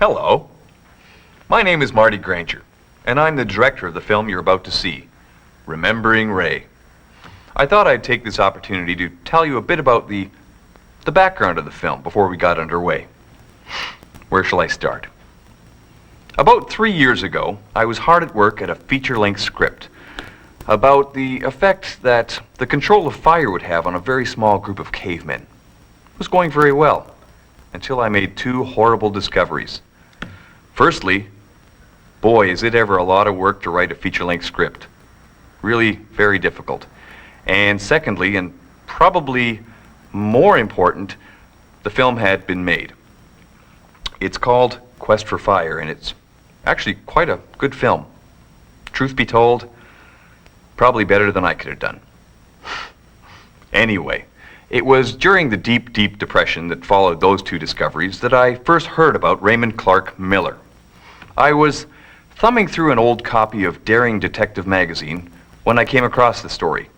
Hello. My name is Martin Granger, and I'm the director of the film you're about to see, Remembering Ray. I thought I'd take this opportunity to tell you a bit about the background of the film before we got underway. Where shall I start? About 3 years ago, I was hard at work at a feature-length script about the effect that the control of fire would have on a very small group of cavemen. It was going very well, until I made two horrible discoveries. Firstly, boy, is it ever a lot of work to write a feature-length script. Really very difficult. And secondly, and probably more important, the film had been made. It's called Quest for Fire, and it's actually quite a good film. Truth be told, probably better than I could have done. Anyway, it was during the deep, deep depression that followed those two discoveries that I first heard about Raymond Clark Miller. I was thumbing through an old copy of Daring Detective magazine when I came across the story.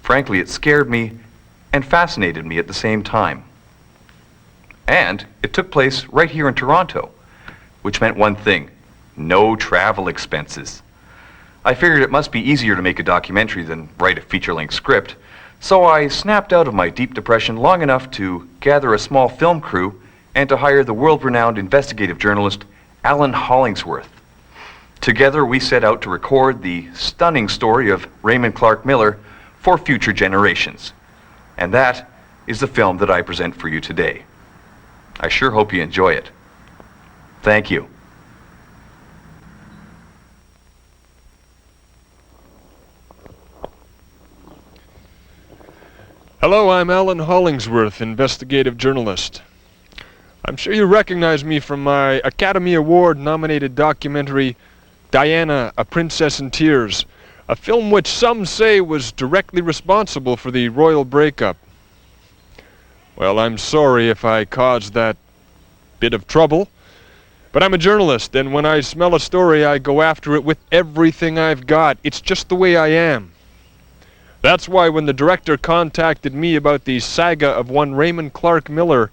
Frankly, it scared me and fascinated me at the same time. And it took place right here in Toronto, which meant one thing: no travel expenses. I figured it must be easier to make a documentary than write a feature-length script, so I snapped out of my deep depression long enough to gather a small film crew and to hire the world-renowned investigative journalist Alan Hollingsworth. Together we set out to record the stunning story of Raymond Clark Miller for future generations. And that is the film that I present for you today. I sure hope you enjoy it. Thank you. Hello, I'm Alan Hollingsworth, investigative journalist. I'm sure you recognize me from my Academy Award-nominated documentary, Diana, A Princess in Tears, a film which some say was directly responsible for the royal breakup. Well, I'm sorry if I caused that bit of trouble, but I'm a journalist, and when I smell a story, I go after it with everything I've got. It's just the way I am. That's why when the director contacted me about the saga of one Raymond Clark Miller,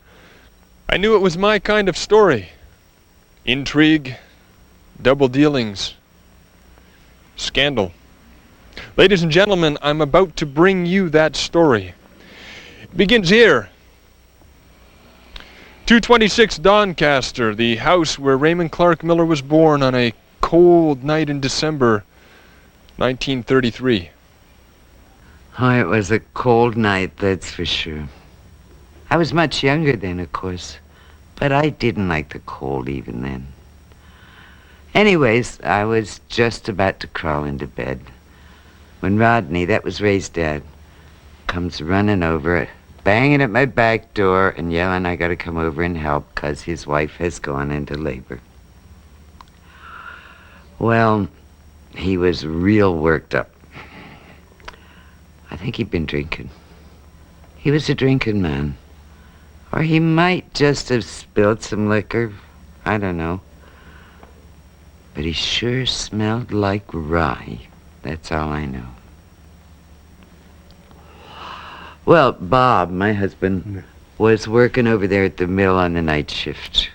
I knew it was my kind of story. Intrigue, double dealings, scandal. Ladies and gentlemen, I'm about to bring you that story. It begins here. 226 Doncaster, the house where Raymond Clark Miller was born on a cold night in December 1933. Oh, it was a cold night, that's for sure. I was much younger then, of course, but I didn't like the cold even then. Anyways, I was just about to crawl into bed when Rodney, that was Ray's dad, comes running over, banging at my back door and yelling I gotta come over and help 'cause his wife has gone into labor. Well, he was real worked up. I think he'd been drinking. He was a drinking man. Or he might just have spilled some liquor. I don't know. But he sure smelled like rye. That's all I know. Well, Bob, my husband, was working over there at the mill on the night shift.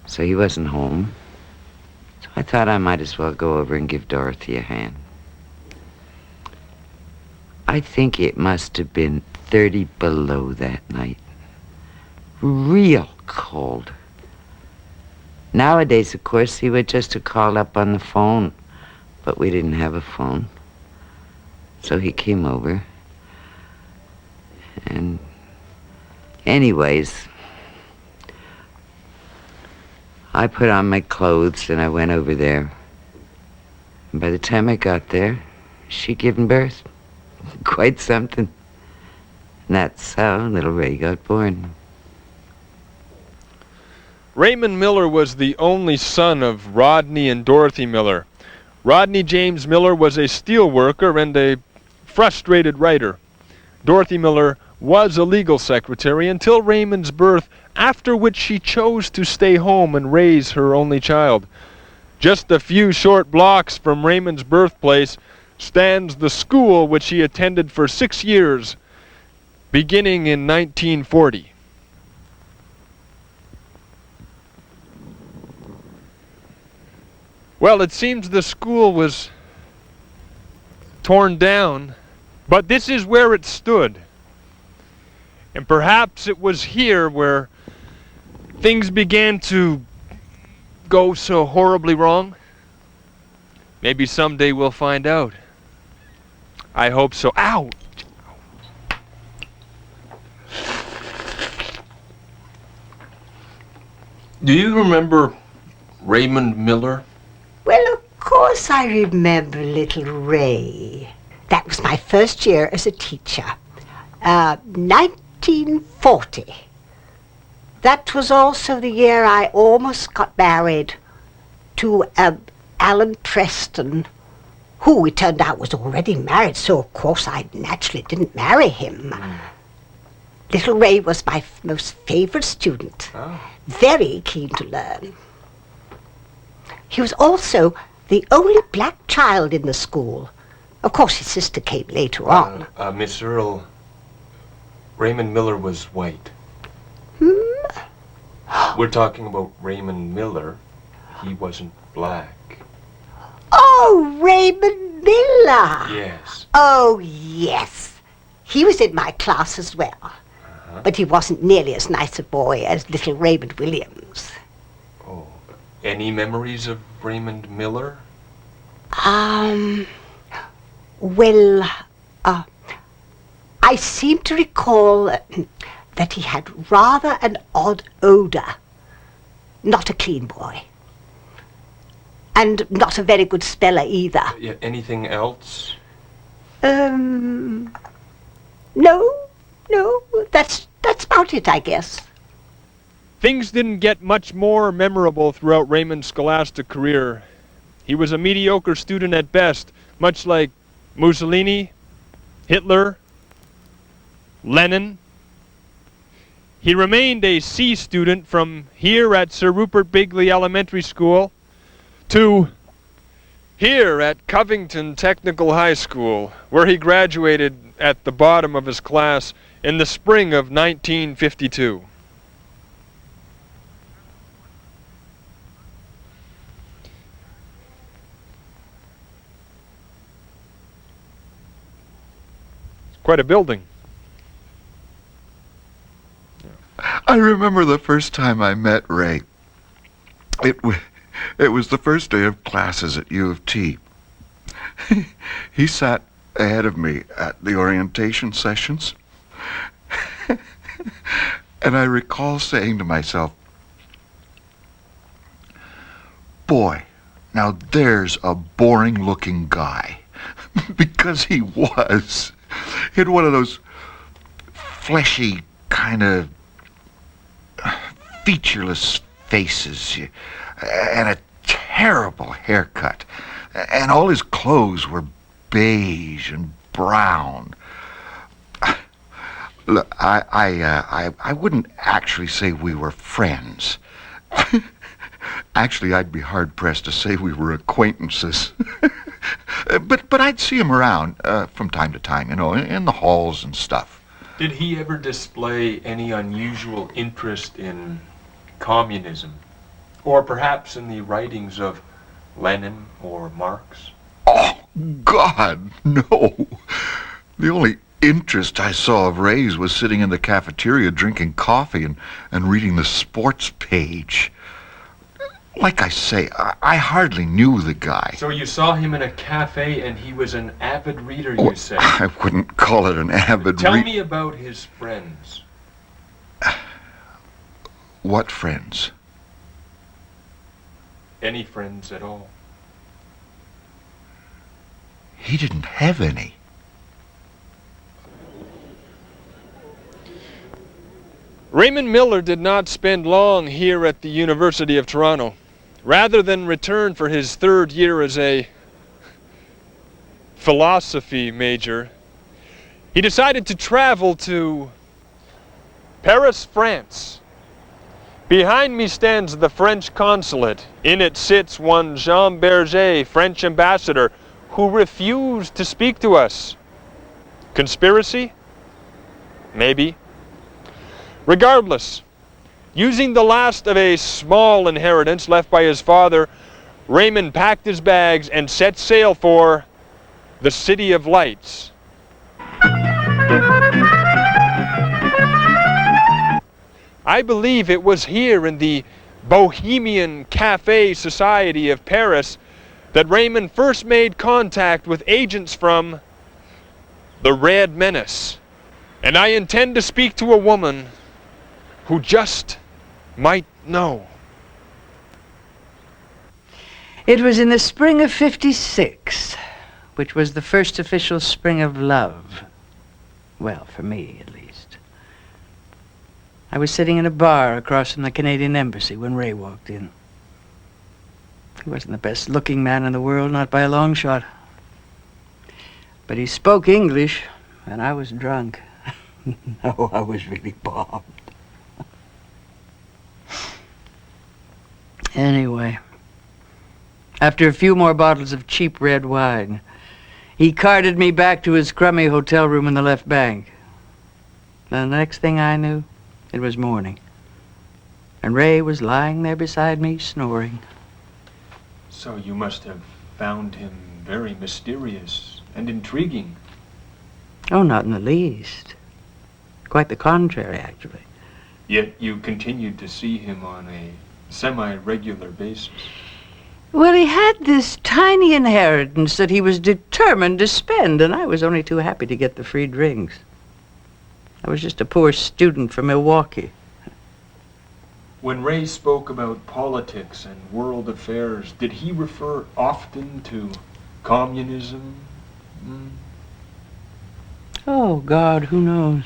So he wasn't home. So I thought I might as well go over and give Dorothy a hand. I think it must have been 30 below that night. Real cold. Nowadays, of course, he would just have called up on the phone, but we didn't have a phone. So he came over. And anyways, I put on my clothes and I went over there. And by the time I got there, she'd given birth. Quite something. And that's how little Ray got born. Raymond Miller was the only son of Rodney and Dorothy Miller. Rodney James Miller was a steel worker and a frustrated writer. Dorothy Miller was a legal secretary until Raymond's birth, after which she chose to stay home and raise her only child. Just a few short blocks from Raymond's birthplace stands the school which he attended for 6 years, beginning in 1940. Well, it seems the school was torn down, but this is where it stood. And perhaps it was here where things began to go so horribly wrong. Maybe someday we'll find out. I hope so. Ow! Do you remember Raymond Miller? Well, of course I remember little Ray. That was my first year as a teacher. 1940. That was also the year I almost got married to Alan Preston, who it turned out was already married, so of course I naturally didn't marry him. Little Ray was my most favorite student. Oh. Very keen to learn. He was also the only black child in the school. Of course, his sister came later on. Miss Earle, Raymond Miller was white. We're talking about Raymond Miller. He wasn't black. Oh, Raymond Miller! Yes. Oh, yes. He was in my class as well. But he wasn't nearly as nice a boy as little Raymond Williams. Oh. Any memories of Raymond Miller? Well, I seem to recall that he had rather an odd odor. Not a clean boy. And not a very good speller either. Yeah, anything else? No, that's about it, I guess. Things didn't get much more memorable throughout Raymond's scholastic career. He was a mediocre student at best, much like Mussolini, Hitler, Lenin. He remained a C student from here at Sir Rupert Bigley Elementary School to here at Covington Technical High School, where he graduated at the bottom of his class in the spring of 1952. Quite a building. I remember the first time I met Ray. It was the first day of classes at U of T. He sat ahead of me at the orientation sessions. And I recall saying to myself, boy, now there's a boring-looking guy. Because he was. He had one of those fleshy, kind of featureless faces, and a terrible haircut. And all his clothes were beige and brown. Look, I wouldn't actually say we were friends. Actually, I'd be hard-pressed to say we were acquaintances. But I'd see him around from time to time, in the halls and stuff. Did he ever display any unusual interest in communism? Or perhaps in the writings of Lenin or Marx? Oh, God, no. The only interest I saw of Ray's was sitting in the cafeteria drinking coffee and reading the sports page. Like I say, I hardly knew the guy. So you saw him in a cafe and he was an avid reader, you say? I wouldn't call it an avid Tell me about his friends. What friends? Any friends at all? He didn't have any. Raymond Miller did not spend long here at the University of Toronto. Rather than return for his third year as a philosophy major, he decided to travel to Paris, France. Behind me stands the French consulate. In it sits one Jean Berger, French ambassador, who refused to speak to us. Conspiracy? Maybe. Regardless, using the last of a small inheritance left by his father, Raymond packed his bags and set sail for the City of Lights. I believe it was here in the Bohemian Cafe Society of Paris that Raymond first made contact with agents from the Red Menace. And I intend to speak to a woman who just might know. It was in the spring of '56, which was the first official spring of love. Well, for me, at least. I was sitting in a bar across from the Canadian Embassy when Ray walked in. He wasn't the best-looking man in the world, not by a long shot. But he spoke English, and I was drunk. No, I was really bombed. Anyway, after a few more bottles of cheap red wine, he carted me back to his crummy hotel room in the left bank. The next thing I knew, it was morning, and Ray was lying there beside me, snoring. So you must have found him very mysterious and intriguing. Oh, not in the least. Quite the contrary, actually. Yet you continued to see him on a semi-regular basis. Well, he had this tiny inheritance that he was determined to spend, and I was only too happy to get the free drinks. I was just a poor student from Milwaukee. When Ray spoke about politics and world affairs, did he refer often to communism? Oh, God, who knows?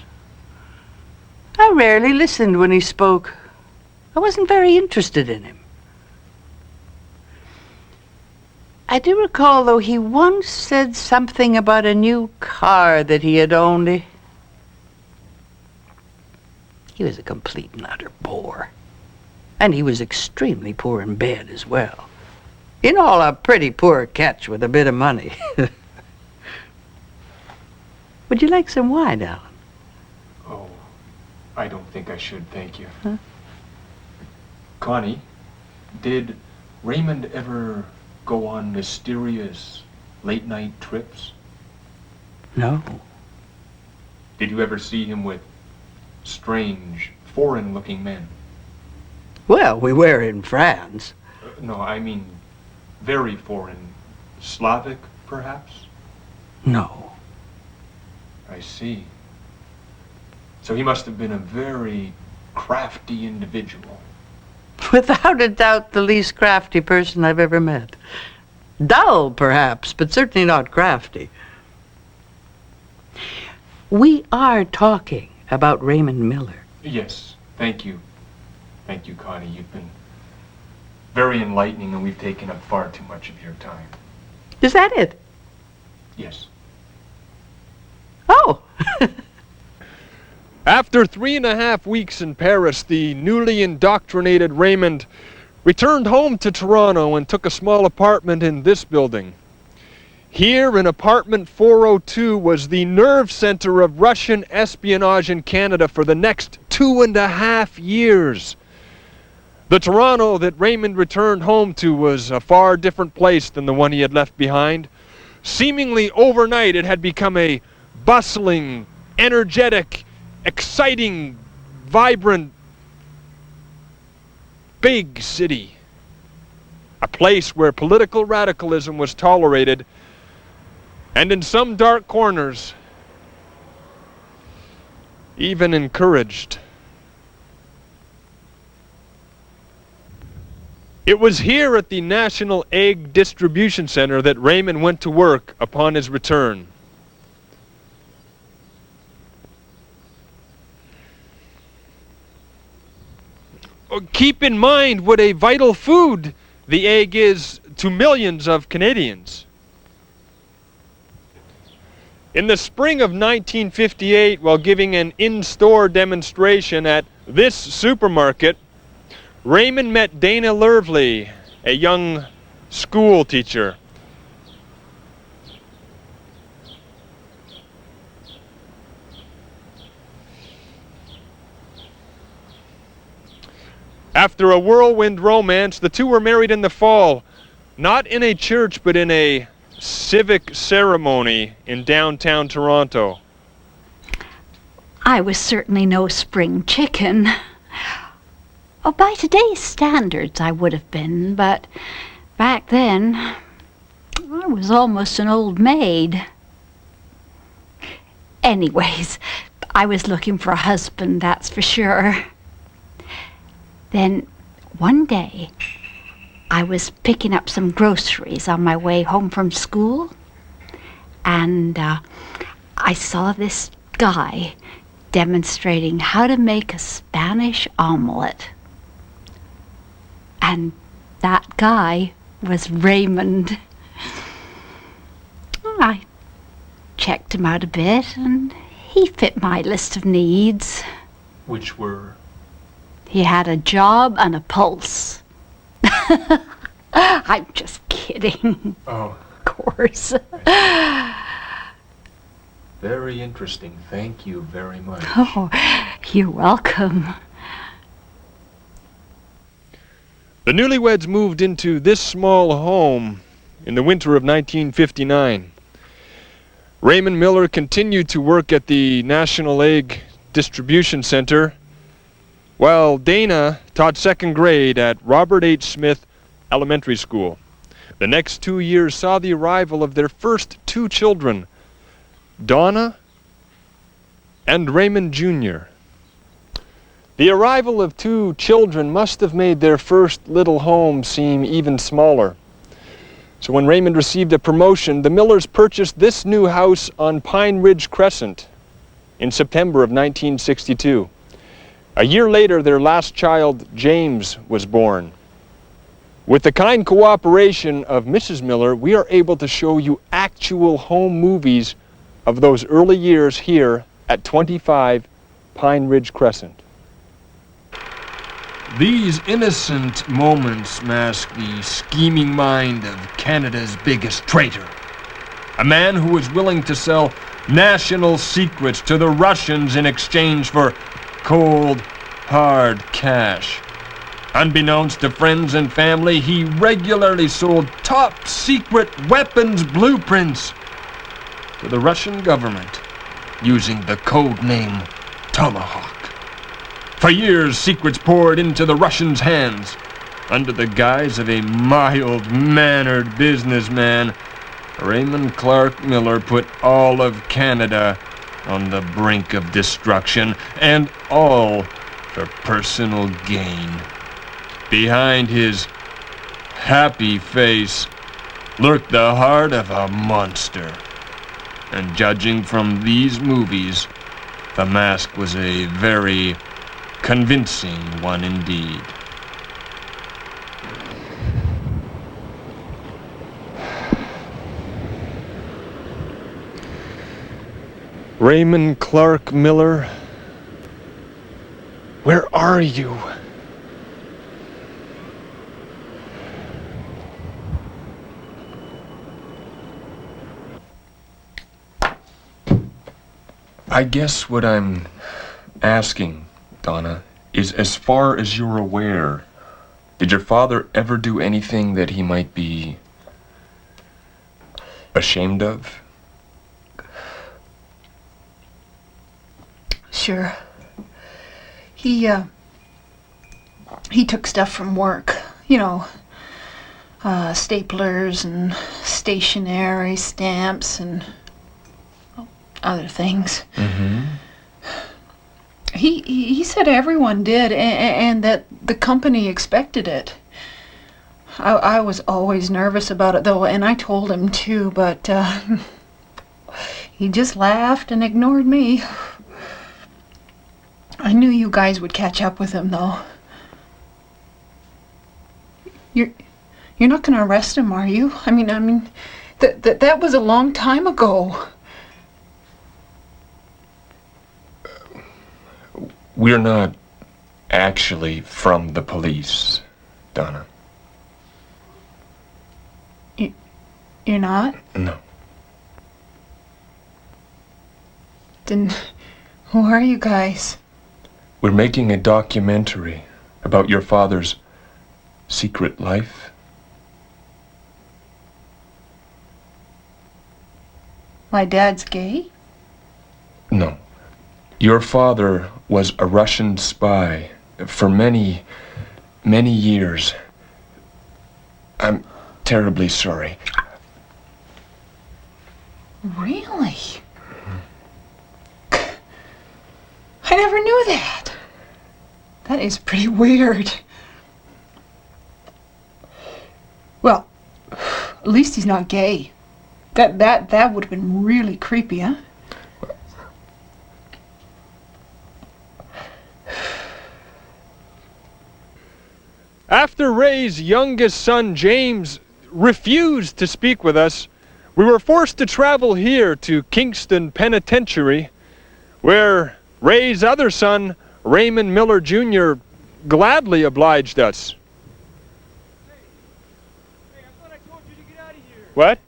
I rarely listened when he spoke. I wasn't very interested in him. I do recall, though, he once said something about a new car that he had owned. He was a complete and utter bore. And he was extremely poor in bed as well. In all, a pretty poor catch with a bit of money. Would you like some wine, Alan? Oh, I don't think I should, thank you. Huh? Connie, did Raymond ever go on mysterious late-night trips? No. Did you ever see him with strange, foreign-looking men? Well, we were in France. No, I mean very foreign. Slavic, perhaps? No. I see. So he must have been a very crafty individual. Without a doubt, the least crafty person I've ever met. Dull, perhaps, but certainly not crafty. We are talking about Raymond Miller. Yes, thank you. Thank you, Connie. You've been very enlightening, and we've taken up far too much of your time. Is that it? Yes. Oh! After 3.5 weeks in Paris, the newly indoctrinated Raymond returned home to Toronto and took a small apartment in this building. Here in apartment 402 was the nerve center of Russian espionage in Canada for the next 2.5 years. The Toronto that Raymond returned home to was a far different place than the one he had left behind. Seemingly overnight, it had become a bustling, energetic, exciting, vibrant, big city. A place where political radicalism was tolerated, and in some dark corners, even encouraged. It was here at the National Egg Distribution Center that Raymond went to work upon his return. Keep in mind what a vital food the egg is to millions of Canadians. In the spring of 1958, while giving an in-store demonstration at this supermarket, Raymond met Dana Lervely, a young school teacher. After a whirlwind romance, the two were married in the fall Not in a church, but in a civic ceremony in downtown Toronto. I was certainly no spring chicken. Oh, by today's standards, I would have been, but back then, I was almost an old maid. Anyways, I was looking for a husband, that's for sure. Then, one day, I was picking up some groceries on my way home from school, and I saw this guy demonstrating how to make a Spanish omelet. And that guy was Raymond. I checked him out a bit, and he fit my list of needs. Which were? He had a job and a pulse. I'm just kidding. Oh. Of course. Very interesting. Thank you very much. Oh, you're welcome. The newlyweds moved into this small home in the winter of 1959. Raymond Miller continued to work at the National Egg Distribution Center, while Dana taught second grade at Robert H. Smith Elementary School. The next 2 years saw the arrival of their first two children, Donna and Raymond Jr. The arrival of two children must have made their first little home seem even smaller. So when Raymond received a promotion, the Millers purchased this new house on Pine Ridge Crescent in September of 1962. A year later, their last child, James, was born. With the kind cooperation of Mrs. Miller, we are able to show you actual home movies of those early years here at 25 Pine Ridge Crescent. These innocent moments mask the scheming mind of Canada's biggest traitor. A man who was willing to sell national secrets to the Russians in exchange for cold, hard cash. Unbeknownst to friends and family, he regularly sold top-secret weapons blueprints to the Russian government using the code name Tomahawk. For years, secrets poured into the Russians' hands. Under the guise of a mild-mannered businessman, Raymond Clark Miller put all of Canada on the brink of destruction, and all for personal gain. Behind his happy face lurked the heart of a monster. And judging from these movies, the mask was a very convincing one indeed. Raymond Clark Miller, where are you? I guess what I'm asking, Donna, is as far as you're aware, did your father ever do anything that he might be ashamed of? Sure. He took stuff from work, you know, staplers and stationery, stamps and other things. Mm-hmm. He said everyone did, and that the company expected it. I was always nervous about it, though, and I told him too, but he just laughed and ignored me. I knew you guys would catch up with him, though. You're not going to arrest him, are you? I mean, that was a long time ago. We're not actually from the police, Donna. You're not? No. Then who are you guys? We're making a documentary about your father's secret life. My dad's gay? No. Your father was a Russian spy for many, many years. I'm terribly sorry. Really? I never knew that. That is pretty weird. Well, at least he's not gay. That would have been really creepy, huh? After Ray's youngest son, James, refused to speak with us, we were forced to travel here to Kingston Penitentiary, where Ray's other son, Raymond Miller Jr., gladly obliged us. Hey, I thought I told you to get out of here. What?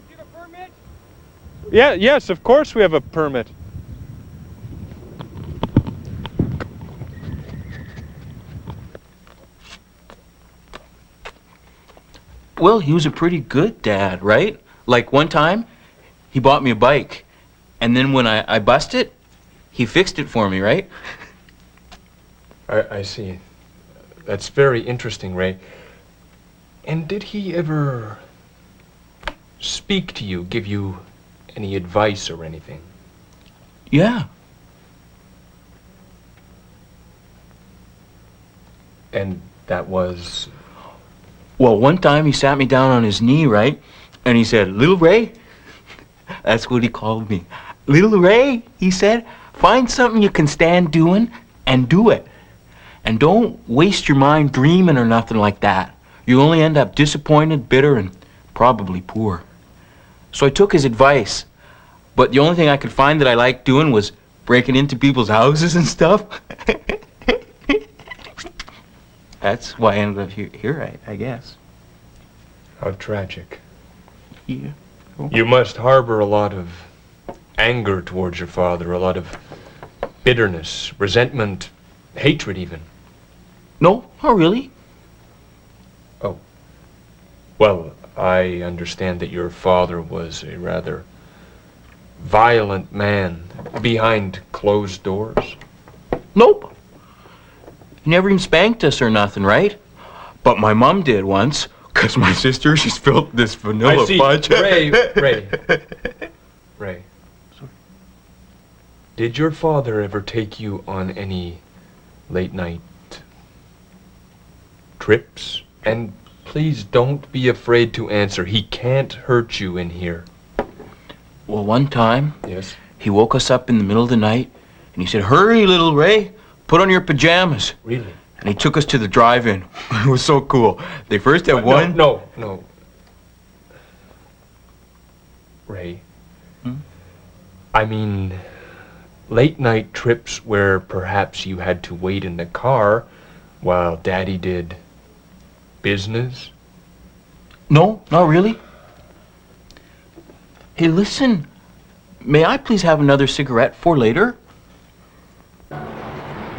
You have a permit? Yes, of course we have a permit. Well, he was a pretty good dad, right? Like one time, he bought me a bike, and then when I bust it, he fixed it for me, right? I see. That's very interesting, Ray. And did he ever speak to you, give you any advice or anything? Yeah. And that was... Well, one time he sat me down on his knee, right? And he said, "Little Ray," that's what he called me. "Little Ray," he said, "find something you can stand doing and do it. And don't waste your mind dreaming or nothing like that. You'll only end up disappointed, bitter, and probably poor." So I took his advice. But the only thing I could find that I liked doing was breaking into people's houses and stuff. That's why I ended up here, I guess. How tragic. Yeah. You must harbor a lot of anger towards your father, a lot of bitterness, resentment, hatred even. No, not really. Oh. Well, I understand that your father was a rather violent man behind closed doors. Nope. He never even spanked us or nothing, right? But my mom did once, 'cause my sister, she spilled this vanilla I see. fudge. Ray. Did your father ever take you on any late night trips? And please don't be afraid to answer. He can't hurt you in here. Well, one time, Yes? he woke us up in the middle of the night, and he said, "Hurry, little Ray, put on your pajamas." Really? And he took us to the drive-in. It was so cool. They first had one... No. Ray. I mean, late night trips where perhaps you had to wait in the car while Daddy did business? No, not really. Hey, listen. May I please have another cigarette for later?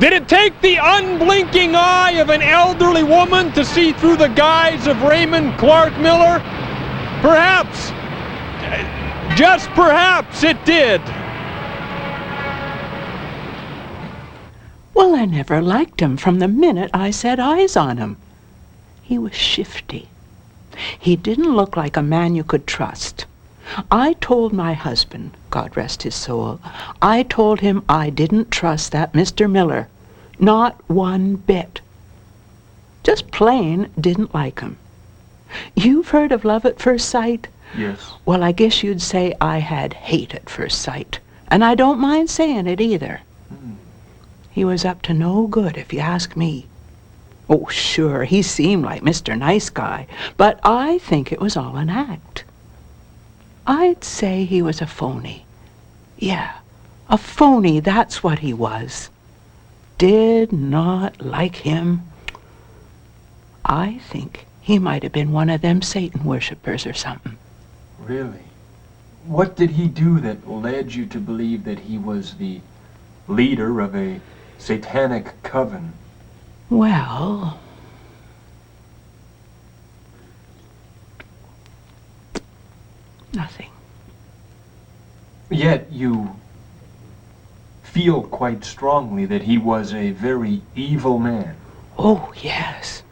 Did it take the unblinking eye of an elderly woman to see through the guise of Raymond Clark Miller? Perhaps. Just perhaps it did. Well, I never liked him from the minute I set eyes on him. He was shifty. He didn't look like a man you could trust. I told my husband, God rest his soul, I told him I didn't trust that Mr. Miller. Not one bit. Just plain didn't like him. You've heard of love at first sight? Yes. Well, I guess you'd say I had hate at first sight. And I don't mind saying it either. He was up to no good, if you ask me. Oh, sure, he seemed like Mr. Nice Guy, but I think it was all an act. I'd say he was a phony. Yeah, a phony, that's what he was. Did not like him. I think he might have been one of them Satan worshippers or something. Really? What did he do that led you to believe that he was the leader of a satanic coven? Well, nothing. Yet you feel quite strongly that he was a very evil man. Oh, yes.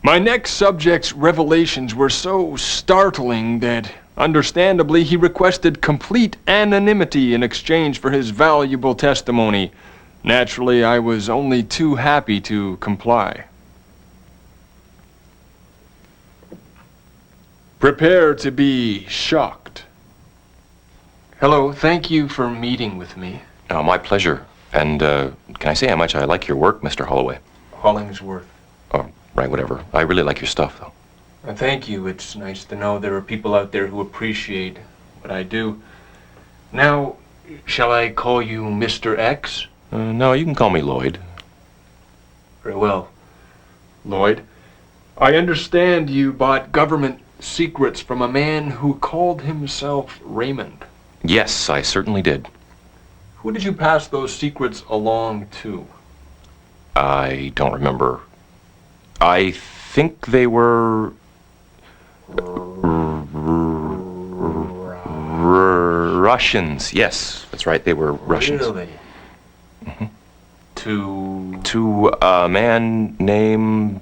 My next subject's revelations were so startling that, understandably, he requested complete anonymity in exchange for his valuable testimony. Naturally, I was only too happy to comply. Prepare to be shocked. Hello, thank you for meeting with me. Oh, my pleasure. And can I say how much I like your work, Mr. Holloway? Hollingsworth. Oh, right, whatever. I really like your stuff, though. Thank you. It's nice to know there are people out there who appreciate what I do. Now, shall I call you Mr. X? No, you can call me Lloyd. Very well. Lloyd, I understand you bought government secrets from a man who called himself Raymond. Yes, I certainly did. Who did you pass those secrets along to? I don't remember. I think they were... Russians. Yes, that's right, they were Russians. Really? Mhm. To a man named...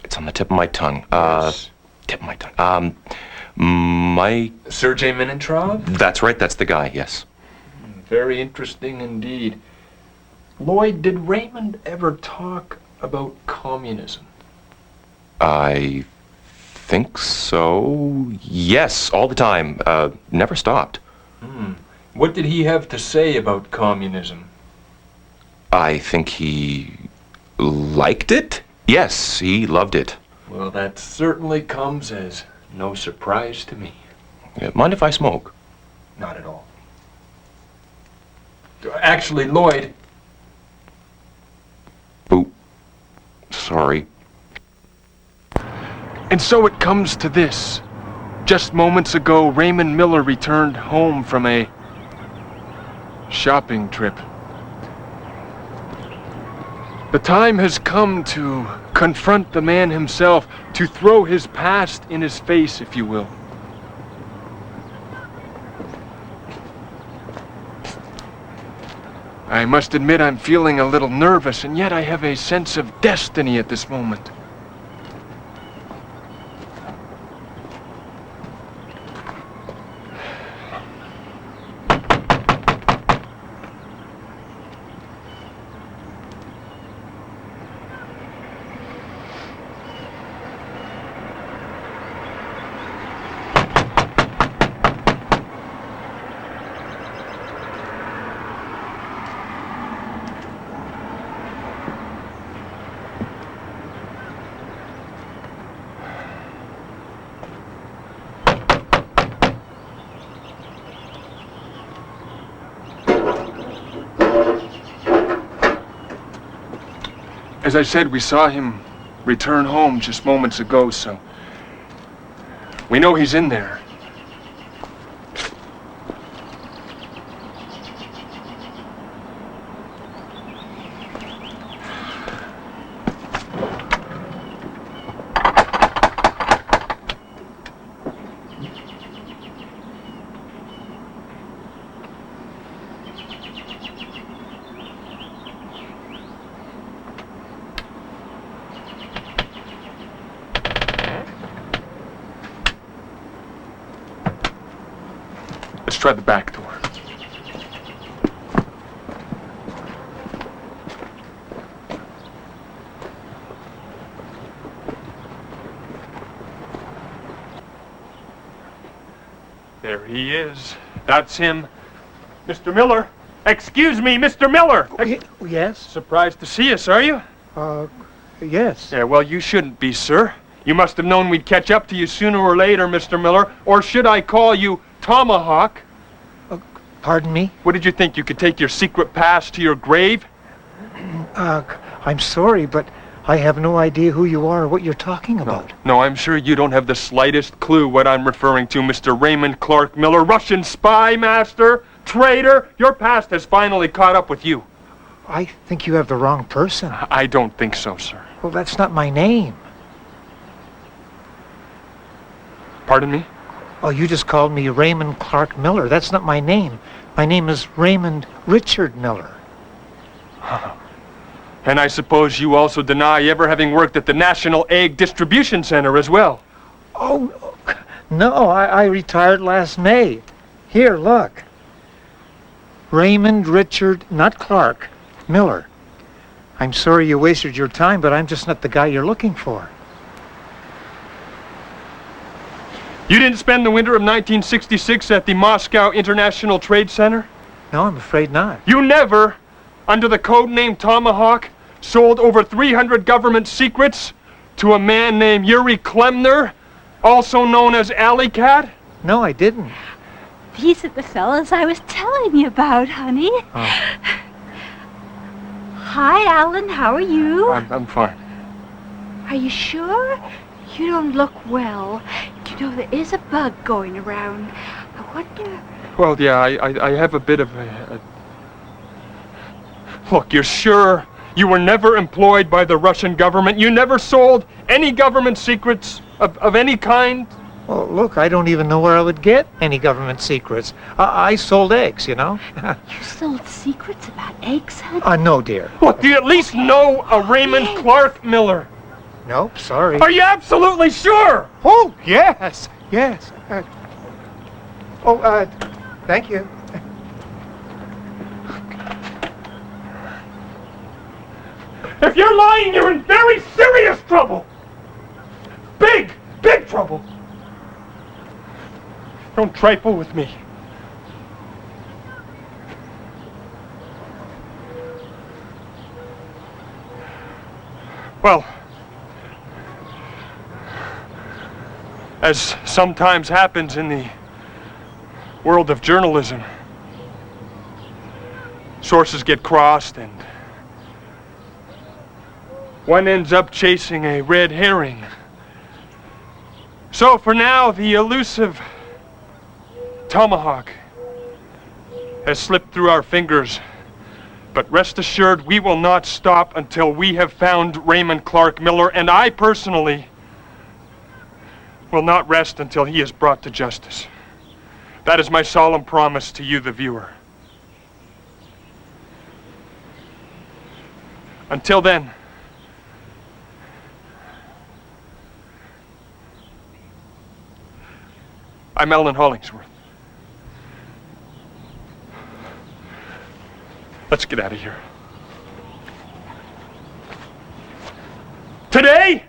it's on the tip of my tongue. Yes. Tip of my tongue. Mike... Sergei Minitrov? That's right, that's the guy, yes. Very interesting indeed. Lloyd, did Raymond ever talk about communism? I think so. Yes, all the time. Never stopped. What did he have to say about communism? I think he liked it. Yes, he loved it. Well, that certainly comes as no surprise to me. Mind if I smoke? Not at all. Actually, Lloyd... Oh, sorry. And so it comes to this. Just moments ago, Raymond Miller returned home from a shopping trip. The time has come to confront the man himself, to throw his past in his face, if you will. I must admit I'm feeling a little nervous, and yet I have a sense of destiny at this moment. As I said, we saw him return home just moments ago, so we know he's in there. Let's try the back door. There he is. That's him. Mr. Miller. Excuse me, Mr. Miller. Yes? Surprised to see us, are you? Yes. Yeah, well, you shouldn't be, sir. You must have known we'd catch up to you sooner or later, Mr. Miller. Or should I call you Tomahawk? Pardon me? What did you think? You could take your secret past to your grave? I'm sorry, but I have no idea who you are or what you're talking about. No, I'm sure you don't have the slightest clue what I'm referring to, Mr. Raymond Clark Miller, Russian spy master, traitor. Your past has finally caught up with you. I think you have the wrong person. I don't think so, sir. Well, that's not my name. Pardon me? Oh, you just called me Raymond Clark Miller. That's not my name. My name is Raymond Richard Miller. And I suppose you also deny ever having worked at the National Egg Distribution Center as well. Oh, no, I retired last May. Here, look. Raymond Richard, not Clark, Miller. I'm sorry you wasted your time, but I'm just not the guy you're looking for. You didn't spend the winter of 1966 at the Moscow International Trade Center? No, I'm afraid not. You never, under the code name Tomahawk, sold over 300 government secrets to a man named Yuri Klemner, also known as Alley Cat? No, I didn't. These are the fellas I was telling you about, honey. Oh. Hi, Alan. How are you? I'm fine. Are you sure? You don't look well. You know, there is a bug going around. I wonder... Well, yeah, I have a bit of a... Look, you're sure you were never employed by the Russian government? You never sold any government secrets of any kind? Well, look, I don't even know where I would get any government secrets. I sold eggs, you know. You sold secrets about eggs, honey? No, dear. Look, do you at least know a Raymond Clark Miller? Nope, sorry. Are you absolutely sure? Oh, yes, yes. Thank you. If you're lying, you're in very serious trouble. Big, big trouble. Don't trifle with me. Well, as sometimes happens in the world of journalism, sources get crossed and one ends up chasing a red herring. So for now, the elusive Tomahawk has slipped through our fingers. But rest assured, we will not stop until we have found Raymond Clark Miller, and I personally will not rest until he is brought to justice. That is my solemn promise to you, the viewer. Until then, I'm Alan Hollingsworth. Let's get out of here. Today?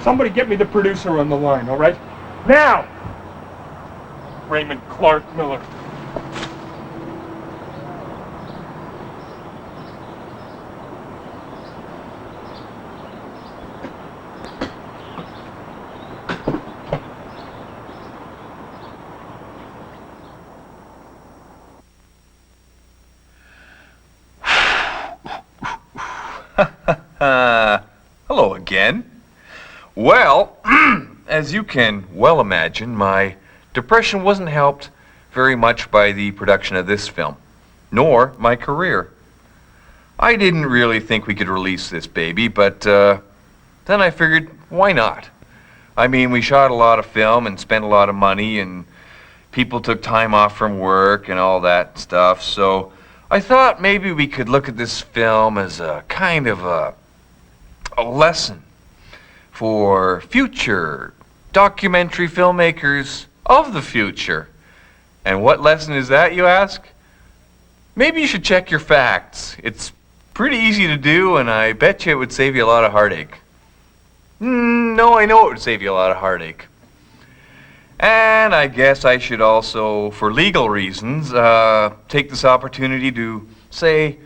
Somebody get me the producer on the line, all right? Now! Raymond Clark Miller. Hello again. Well, as you can well imagine, my depression wasn't helped very much by the production of this film, nor my career. I didn't really think we could release this baby, but then I figured, why not? I mean, we shot a lot of film and spent a lot of money, and people took time off from work and all that stuff, so I thought maybe we could look at this film as a kind of a lesson for future documentary filmmakers of the future. And what lesson is that, you ask? Maybe you should check your facts. It's pretty easy to do, and I bet you it would save you a lot of heartache. No, I know it would save you a lot of heartache. And I guess I should also, for legal reasons, take this opportunity to say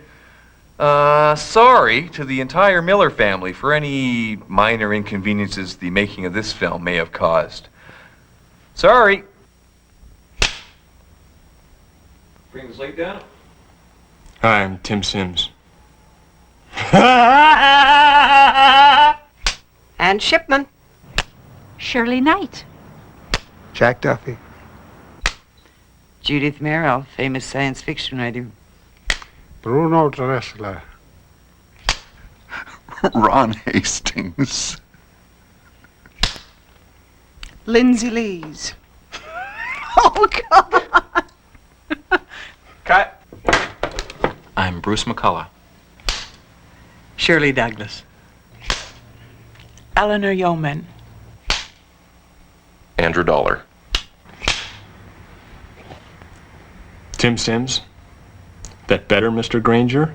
sorry to the entire Miller family for any minor inconveniences the making of this film may have caused. Sorry. Bring the slate down. Hi, I'm Tim Sims. And Shipman. Shirley Knight. Jack Duffy. Judith Merrill, famous science fiction writer. Bruno Dressler. Ron Hastings. Lindsay Lees. Oh, God. Cut. I'm Bruce McCullough. Shirley Douglas. Eleanor Yeoman. Andrew Dollar. Tim Sims? That better, Mr. Granger?